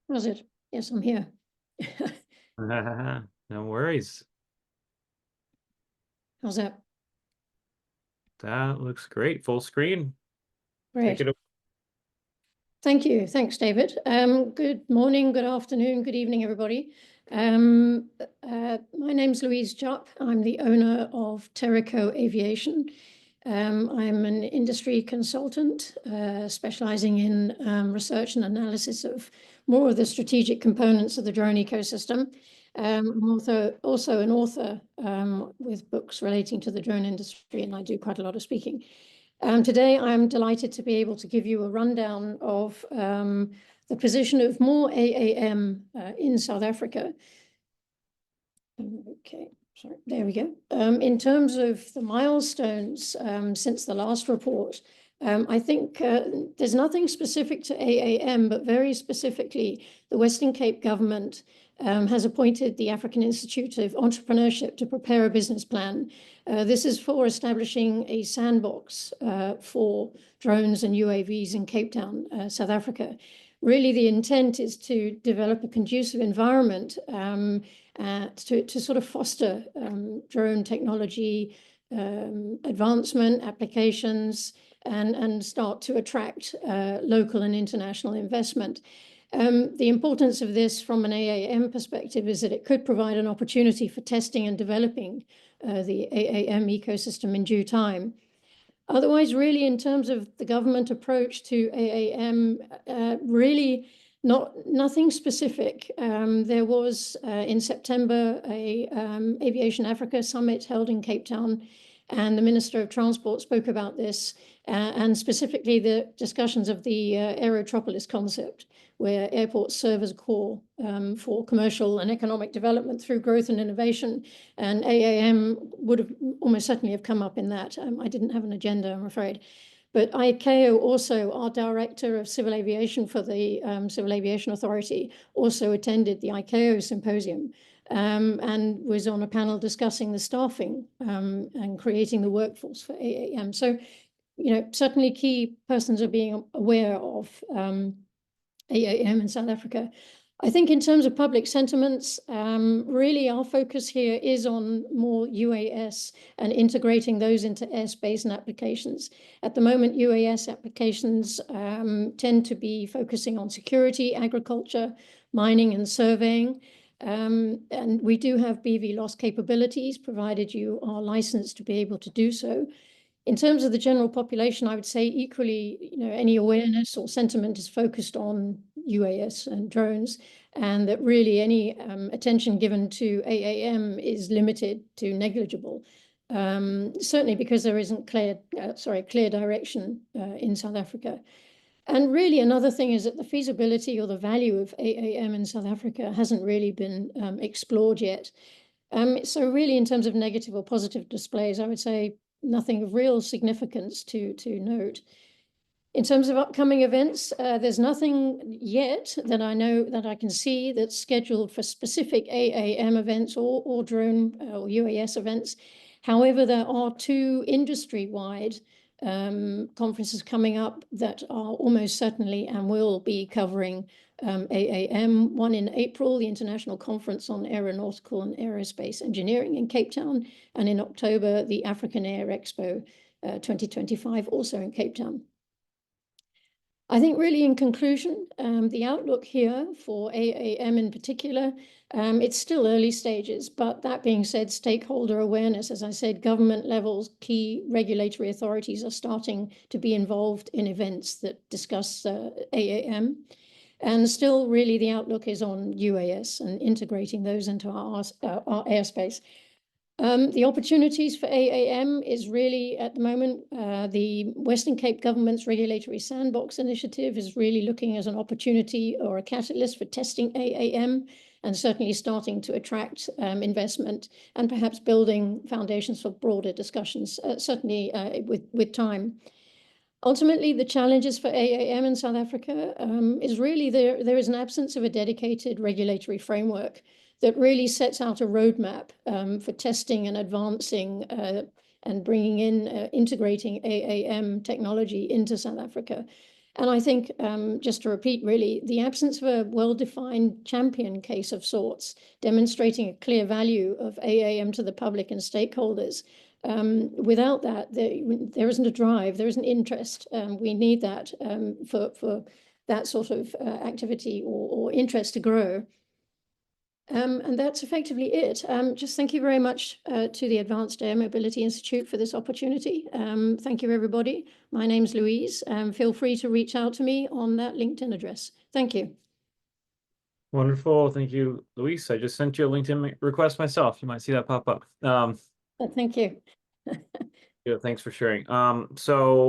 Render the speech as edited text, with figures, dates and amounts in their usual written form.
Was it? Yes, I'm here. No worries. How's that? That looks great. Full screen. Take Great. it away. Thank you. Thanks, David. Good morning, good afternoon, good evening, everybody. My name's Louise Jupp. I'm the owner of Terrico Aviation. I'm an industry consultant specializing in research and analysis of more of the strategic components of the drone ecosystem. I'm also an author with books relating to the drone industry, and I do quite a lot of speaking. Today, I'm delighted to be able to give you a rundown of the position of more AAM in South Africa. Okay, sorry, there we go. In terms of the milestones since the last report, I think there's nothing specific to AAM, but very specifically, the Western Cape government has appointed the African Institute of Entrepreneurship to prepare a business plan. This is for establishing a sandbox for drones and UAVs in Cape Town, South Africa. Really, the intent is to develop a conducive environment to sort of foster drone technology advancement, applications, and start to attract local and international investment. The importance of this from an AAM perspective is that it could provide an opportunity for testing and developing the AAM ecosystem in due time. Otherwise, really, in terms of the government approach to AAM, really nothing specific. There was in September a Aviation Africa summit held in Cape Town, and the Minister of Transport spoke about this, and specifically the discussions of the Aerotropolis concept, where airports serve as a core for commercial and economic development through growth and innovation. And AAM would have almost certainly have come up in that. I didn't have an agenda, I'm afraid. But ICAO also, our director of civil aviation for the Civil Aviation Authority, also attended the ICAO symposium and was on a panel discussing the staffing and creating the workforce for AAM. So, certainly key persons are being aware of AAM in South Africa. I think in terms of public sentiments, really our focus here is on more UAS and integrating those into airspace and applications. At the moment, UAS applications tend to be focusing on security, agriculture, mining, and surveying. And we do have BV loss capabilities, provided you are licensed to be able to do so. In terms of the general population, I would say equally, any awareness or sentiment is focused on UAS and drones, and that really any attention given to AAM is limited to negligible. Certainly because there isn't clear direction in South Africa. And really another thing is that the feasibility or the value of AAM in South Africa hasn't really been explored yet. So really in terms of negative or positive displays, I would say nothing of real significance to note. In terms of upcoming events, there's nothing yet that I know that I can see that's scheduled for specific AAM events or drone or UAS events. However, there are two industry-wide conferences coming up that are almost certainly and will be covering AAM. One in April, the International Conference on Aeronautical and Aerospace Engineering in Cape Town, and in October, the African Air Expo 2025, also in Cape Town. I think really in conclusion, the outlook here for AAM in particular, it's still early stages, but that being said, stakeholder awareness, as I said, government levels, key regulatory authorities are starting to be involved in events that discuss AAM. And still really the outlook is on UAS and integrating those into our airspace. The opportunities for AAM is really at the moment, the Western Cape government's regulatory sandbox initiative is really looking as an opportunity or a catalyst for testing AAM and certainly starting to attract investment and perhaps building foundations for broader discussions, certainly with time. Ultimately, the challenges for AAM in South Africa is really there is an absence of a dedicated regulatory framework that really sets out a roadmap for testing and advancing and bringing in, integrating AAM technology into South Africa. And I think, just to repeat, really, the absence of a well-defined champion case of sorts, demonstrating a clear value of AAM to the public and stakeholders. Without that, there isn't a drive, there isn't interest. We need that for that sort of activity or interest to grow. And that's effectively it. Just thank you very much to the Advanced Air Mobility Institute for this opportunity. Thank you, everybody. My name's Louise. Feel free to reach out to me on that LinkedIn address. Thank you. Wonderful. Thank you, Louise. I just sent you a LinkedIn request myself. You might see that pop up. Thank you. Yeah, thanks for sharing. So